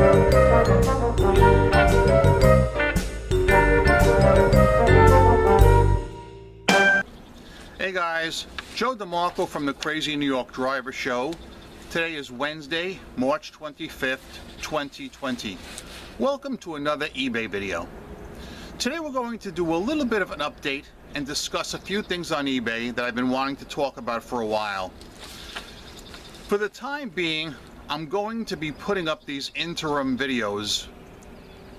Hey guys, Joe DeMarco from the Crazy New York Driver Show. Today is Wednesday, March 25th, 2020. Welcome to another eBay video. Today we're going to do a little bit of an update and discuss a few things on eBay that I've been wanting to talk about for a while. For the time being, I'm going to be putting up these interim videos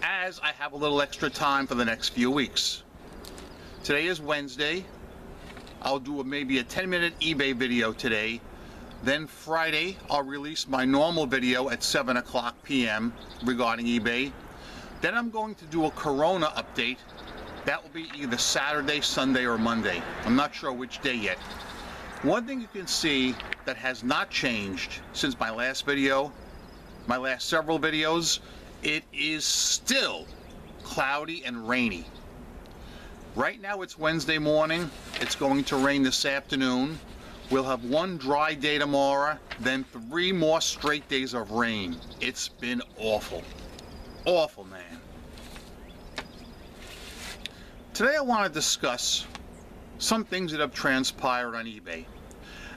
as I have a little extra time for the next few weeks. Today is Wednesday. I'll do maybe a 10-minute eBay video today. Then Friday, I'll release my normal video at 7 o'clock p.m. regarding eBay. Then I'm going to do a Corona update. That will be either Saturday, Sunday, or Monday. I'm not sure which day yet. One thing you can see that has not changed since my last video, my last several videos, it is still cloudy and rainy. Right now it's Wednesday morning. It's going to rain this afternoon. We'll have one dry day tomorrow, then 3 more straight days of rain. It's been awful. Awful, man. Today I want to discuss some things that have transpired on eBay.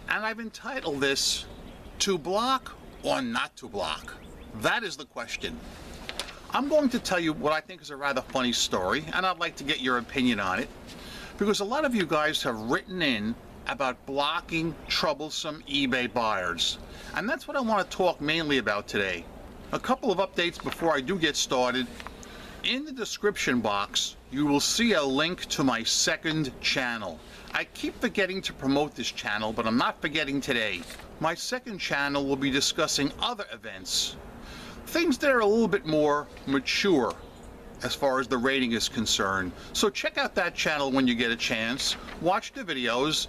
And I've entitled this, To Block or Not to Block? That is the question. I'm going to tell you what I think is a rather funny story, and I'd like to get your opinion on it, because a lot of you guys have written in about blocking troublesome eBay buyers, and that's what I want to talk mainly about today. A couple of updates before I do get started. In the description box, you will see a link to my second channel. I keep forgetting to promote this channel, but I'm not forgetting today. My second channel will be discussing other events. Things that are a little bit more mature as far as the rating is concerned. So check out that channel when you get a chance. Watch the videos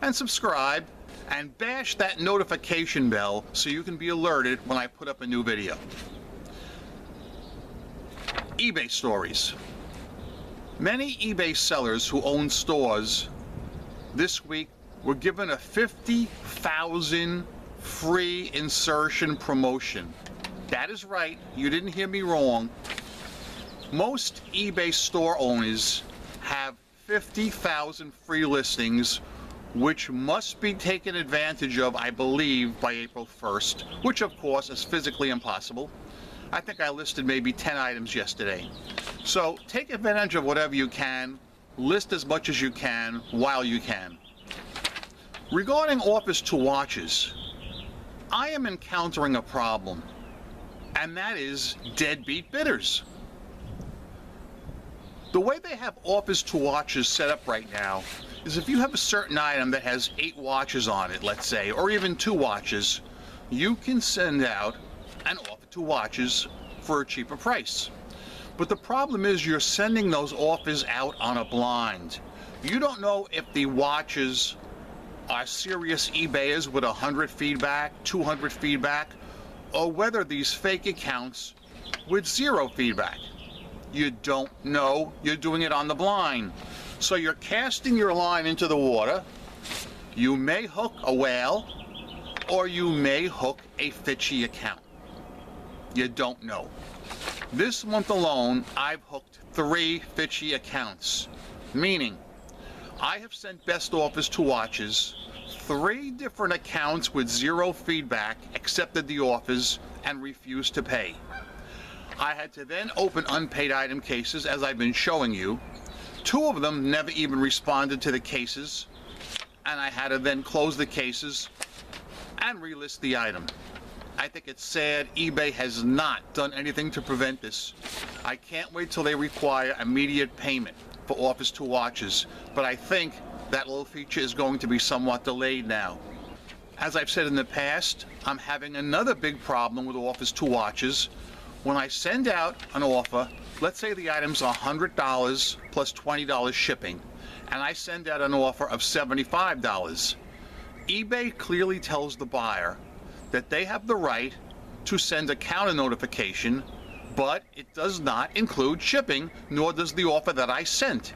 and subscribe and bash that notification bell so you can be alerted when I put up a new video. eBay stories. Many eBay sellers who own stores this week were given a 50,000 free insertion promotion. That is right, you didn't hear me wrong. Most eBay store owners have 50,000 free listings, which must be taken advantage of, I believe, by April 1st, which of course is physically impossible. I think I listed maybe 10 items yesterday. So take advantage of whatever you can, list as much as you can while you can. Regarding Office to Watches, I am encountering a problem, and that is deadbeat bidders. The way they have Office to Watches set up right now is if you have a certain item that has 8 watches on it, let's say, or even 2 watches, you can send out an Offer to Watches for a cheaper price. But the problem is you're sending those offers out on a blind. You don't know if the watches are serious eBayers with 100 feedback, 200 feedback, or whether these fake accounts with 0 feedback. You don't know, you're doing it on the blind. So you're casting your line into the water. You may hook a whale, or you may hook a fishy account. You don't know. This month alone, I've hooked 3 fishy accounts, meaning I have sent best offers to watches. 3 different accounts with 0 feedback accepted the offers and refused to pay. I had to then open unpaid item cases, as I've been showing you. 2 of them never even responded to the cases, and I had to then close the cases and relist the item. I think it's sad eBay has not done anything to prevent this. I can't wait till they require immediate payment for Office to Watches, but I think that little feature is going to be somewhat delayed now. As I've said in the past, I'm having another big problem with Office to Watches. When I send out an offer, let's say the item's $100 plus $20 shipping, and I send out an offer of $75. eBay clearly tells the buyer that they have the right to send a counter notification, but it does not include shipping, nor does the offer that I sent.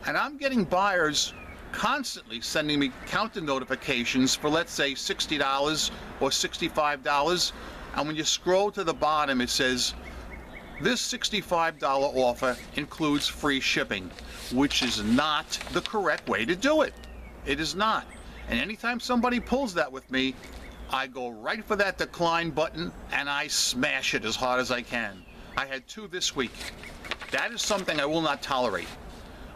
And I'm getting buyers constantly sending me counter notifications for, let's say, $60 or $65 And when you scroll to the bottom, it says, this $65 offer includes free shipping, which is not the correct way to do it. It is not. And anytime somebody pulls that with me, I go right for that decline button and I smash it as hard as I can. I had 2 this week. That is something I will not tolerate.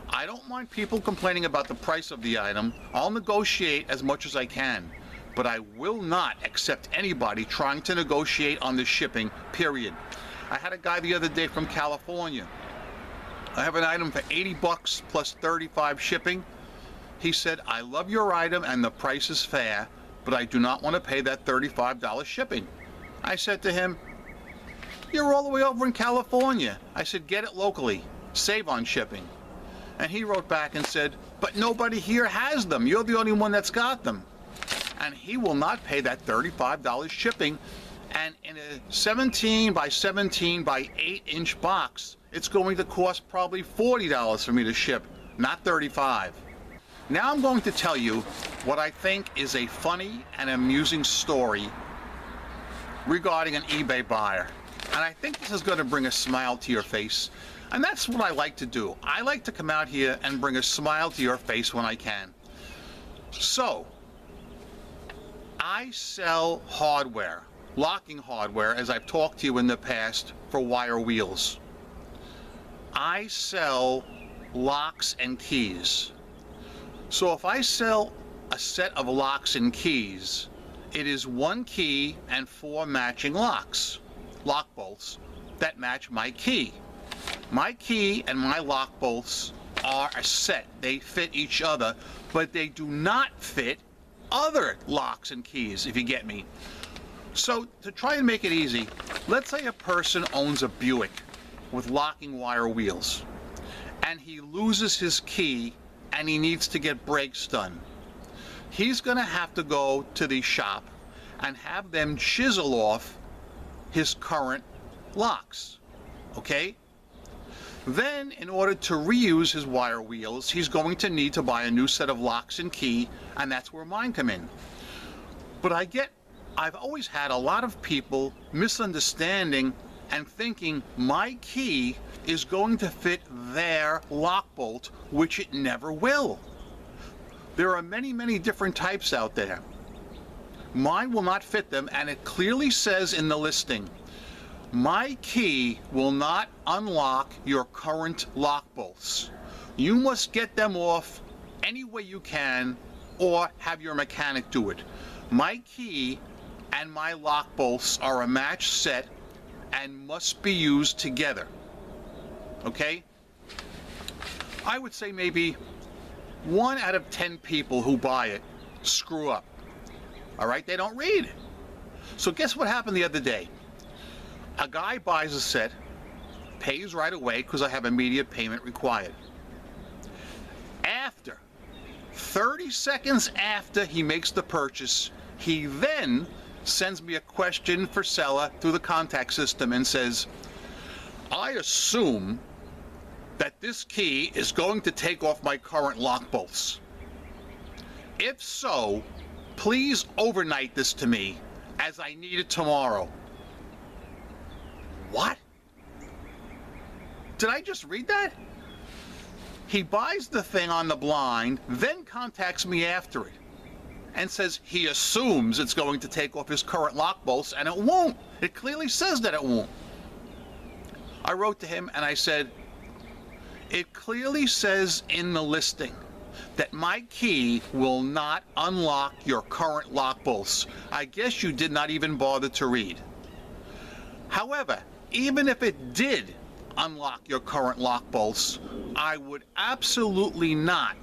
I don't mind people complaining about the price of the item. I'll negotiate as much as I can. But I will not accept anybody trying to negotiate on the shipping, period. I had a guy the other day from California. I have an item for $80 plus 35 shipping. He said, I love your item and the price is fair, but I do not want to pay that $35 shipping. I said to him, you're all the way over in California. I said, get it locally. Save on shipping. And he wrote back and said, but nobody here has them. You're the only one that's got them. And he will not pay that $35 shipping. And in a 17 by 17 by 8-inch box, it's going to cost probably $40 for me to ship, not $35. Now I'm going to tell you what I think is a funny and amusing story regarding an eBay buyer. And I think this is going to bring a smile to your face. And that's what I like to do. I like to come out here and bring a smile to your face when I can. So, I sell hardware, locking hardware, as I've talked to you in the past, for wire wheels. I sell locks and keys. So if I sell a set of locks and keys, it is 1 key and 4 matching locks, lock bolts, that match my key. My key and my lock bolts are a set. They fit each other, but they do not fit other locks and keys, if you get me. So to try and make it easy, let's say a person owns a Buick with locking wire wheels, and he loses his key and he needs to get brakes done. He's going to have to go to the shop and have them chisel off his current locks, okay? Then, in order to reuse his wire wheels, he's going to need to buy a new set of locks and key, and that's where mine come in. But I've always had a lot of people misunderstanding and thinking my key is going to fit their lock bolt, which it never will. There are many, many different types out there. Mine will not fit them, and it clearly says in the listing, my key will not unlock your current lock bolts. You must get them off any way you can or have your mechanic do it. My key and my lock bolts are a match set and must be used together. Okay? I would say maybe 1 out of 10 people who buy it screw up. All right? They don't read. So guess what happened the other day? A guy buys a set, pays right away because I have immediate payment required. After 30 seconds after he makes the purchase, he then sends me a question for seller through the contact system and says, I assume that this key is going to take off my current lock bolts. If so, please overnight this to me as I need it tomorrow. What? Did I just read that? He buys the thing on the blind, then contacts me after it and says he assumes it's going to take off his current lock bolts, and it won't. It clearly says that it won't. I wrote to him and I said, it clearly says in the listing that my key will not unlock your current lock bolts. I guess you did not even bother to read. However, even if it did unlock your current lock bolts, I would absolutely not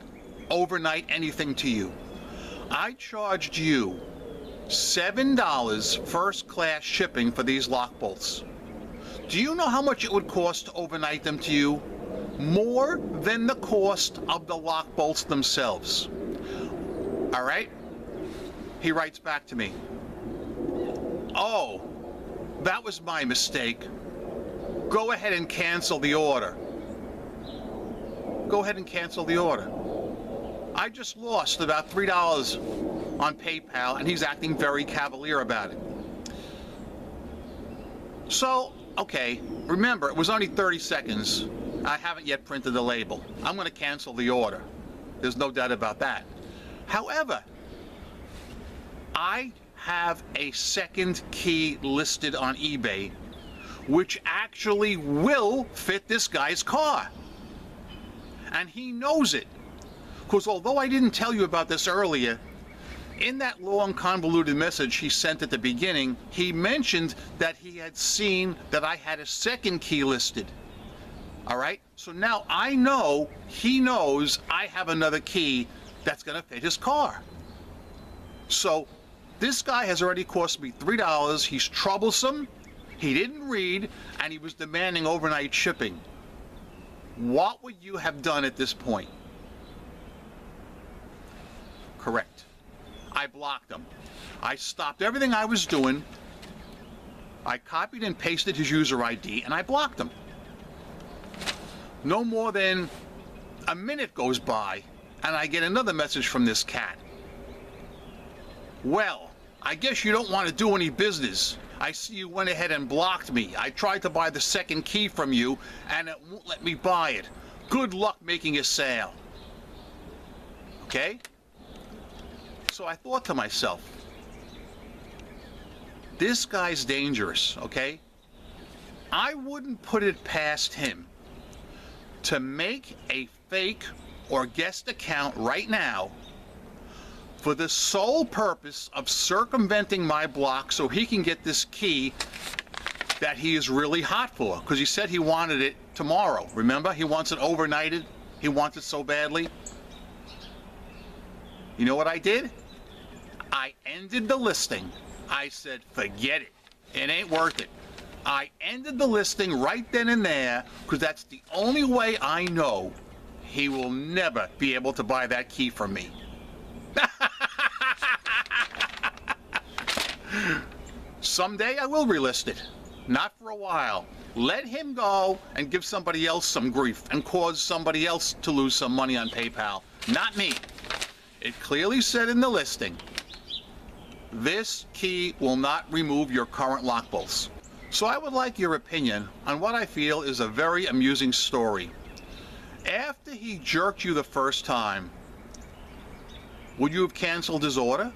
overnight anything to you. I charged you $7 first class shipping for these lock bolts. Do you know how much it would cost to overnight them to you? More than the cost of the lock bolts themselves. All right? He writes back to me, oh, that was my mistake. Go ahead and cancel the order. Go ahead and cancel the order. I just lost about $3 on PayPal, and he's acting very cavalier about it. So, okay, remember, it was only 30 seconds. I haven't yet printed the label. I'm going to cancel the order. There's no doubt about that. However, I have a second key listed on eBay, which actually will fit this guy's car. And he knows it. Because although I didn't tell you about this earlier, in that long convoluted message he sent at the beginning, he mentioned that he had seen that I had a second key listed. All right? So now I know he knows I have another key that's going to fit his car. So this guy has already cost me $3. He's troublesome, he didn't read, and he was demanding overnight shipping. What would you have done at this point? Correct. I blocked him. I stopped everything I was doing. I copied and pasted his user ID, and I blocked him. No more than a minute goes by, and I get another message from this cat. Well, I guess you don't want to do any business. I see you went ahead and blocked me. I tried to buy the second key from you, and it won't let me buy it. Good luck making a sale. Okay? So I thought to myself, this guy's dangerous, okay? I wouldn't put it past him to make a fake or guest account right now for the sole purpose of circumventing my block so he can get this key that he is really hot for. Because he said he wanted it tomorrow. Remember? He wants it overnighted. He wants it so badly. You know what I did? I ended the listing. I said, forget it. It ain't worth it. I ended the listing right then and there because that's the only way I know he will never be able to buy that key from me. Someday I will relist it. Not for a while. Let him go and give somebody else some grief and cause somebody else to lose some money on PayPal. Not me. It clearly said in the listing, this key will not remove your current lock bolts. So I would like your opinion on what I feel is a very amusing story. After he jerked you the first time, would you have canceled his order?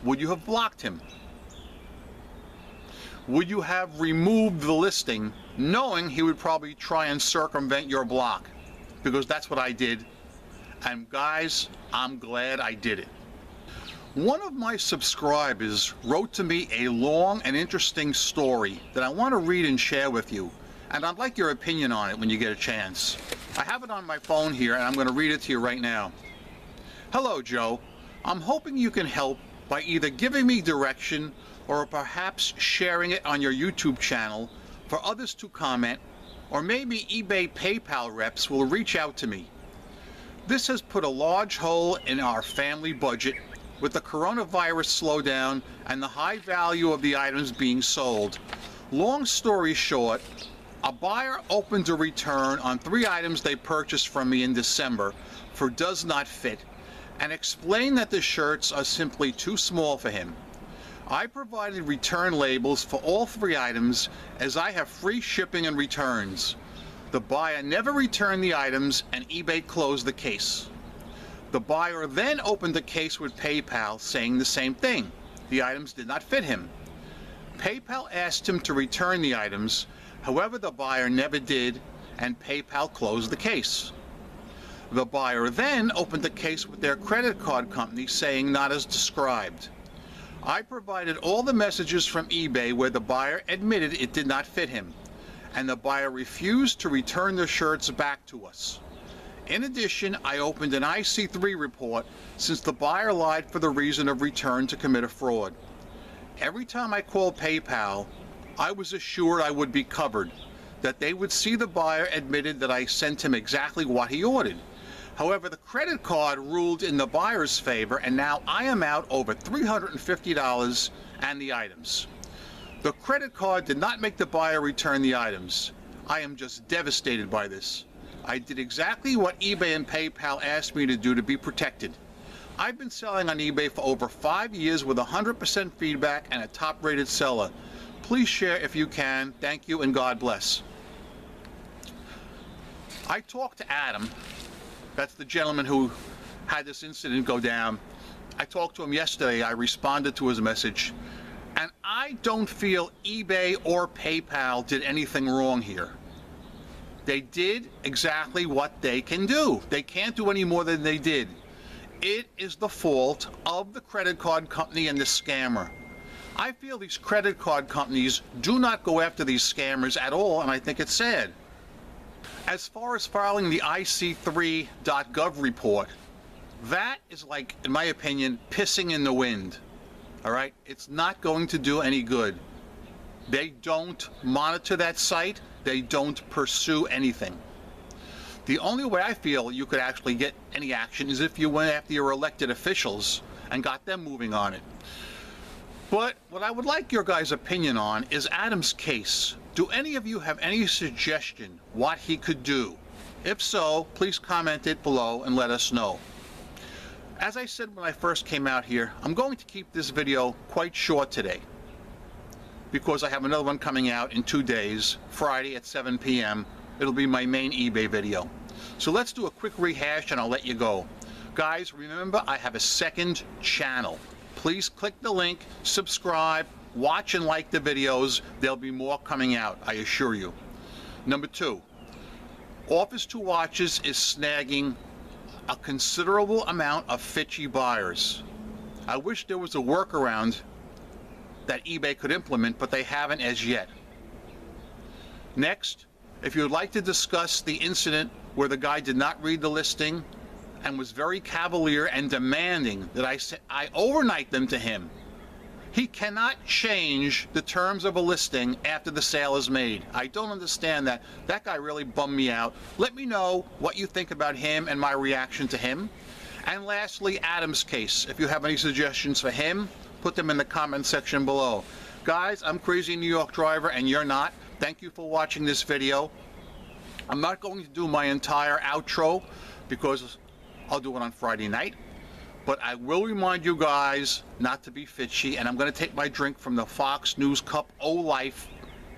Would you have blocked him? Would you have removed the listing knowing he would probably try and circumvent your block? Because that's what I did. And guys, I'm glad I did it. One of my subscribers wrote to me a long and interesting story that I want to read and share with you, and I'd like your opinion on it when you get a chance. I have it on my phone here, and I'm going to read it to you right now. Hello, Joe. I'm hoping you can help by either giving me direction or perhaps sharing it on your YouTube channel for others to comment, or maybe eBay PayPal reps will reach out to me. This has put a large hole in our family budget with the coronavirus slowdown and the high value of the items being sold. Long story short, a buyer opened a return on 3 items they purchased from me in December for does not fit, and explained that the shirts are simply too small for him. I provided return labels for all 3 items as I have free shipping and returns. The buyer never returned the items and eBay closed the case. The buyer then opened the case with PayPal saying the same thing. The items did not fit him. PayPal asked him to return the items, however the buyer never did, and PayPal closed the case. The buyer then opened the case with their credit card company saying not as described. I provided all the messages from eBay where the buyer admitted it did not fit him, and the buyer refused to return the shirts back to us. In addition, I opened an IC3 report since the buyer lied for the reason of return to commit a fraud. Every time I called PayPal, I was assured I would be covered, that they would see the buyer admitted that I sent him exactly what he ordered. However, the credit card ruled in the buyer's favor, and now I am out over $350 and the items. The credit card did not make the buyer return the items. I am just devastated by this. I did exactly what eBay and PayPal asked me to do to be protected. I've been selling on eBay for over 5 years with 100% feedback and a top-rated seller. please share if you can. Thank you and God bless. I talked to Adam. That's the gentleman who had this incident go down. I talked to him yesterday. I responded to his message. And I don't feel eBay or PayPal did anything wrong here. They did exactly what they can do. They can't do any more than they did. It is the fault of the credit card company and the scammer. I feel these credit card companies do not go after these scammers at all, and I think it's sad. As far as filing the IC3.gov report, that is like, in my opinion, pissing in the wind. All right? It's not going to do any good. They don't monitor that site. They don't pursue anything. The only way I feel you could actually get any action is if you went after your elected officials and got them moving on it. But what I would like your guys' opinion on is Adam's case. Do any of you have any suggestion what he could do? If so, please comment it below and let us know. As I said when I first came out here, I'm going to keep this video quite short today because I have another one coming out in 2 days, Friday at 7 p.m. It'll be my main eBay video. So let's do a quick rehash and I'll let you go. Guys, remember I have a second channel. Please click the link, subscribe, watch and like the videos. There'll be more coming out, I assure you. Number 2, Office 2 Watches is snagging a considerable amount of fishy buyers. I wish there was a workaround that eBay could implement, but they haven't as yet. Next, if you would like to discuss the incident where the guy did not read the listing and was very cavalier and demanding that I overnight them to him. He cannot change the terms of a listing after the sale is made. I don't understand that. That guy really bummed me out. Let me know what you think about him and my reaction to him. And lastly, Adam's case. If you have any suggestions for him, put them in the comment section below. Guys, I'm Crazy New York Driver and you're not. Thank you for watching this video. I'm not going to do my entire outro because I'll do it on Friday night. But I will remind you guys not to be fishy, and I'm going to take my drink from the Fox News Cup O Life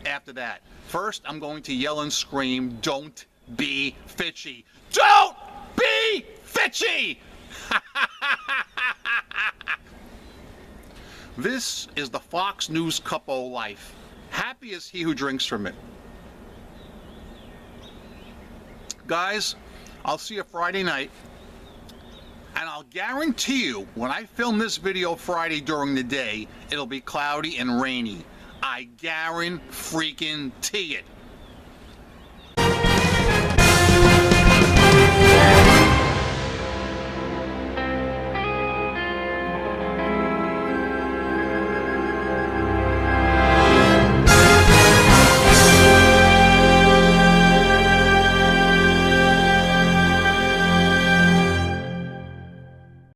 after that. First, I'm going to yell and scream, don't be fishy. Don't be fishy! This is the Fox News Cup O Life. Happy is he who drinks from it. Guys, I'll see you Friday night. And I'll guarantee you, when I film this video Friday during the day, it'll be cloudy and rainy. I guarantee it.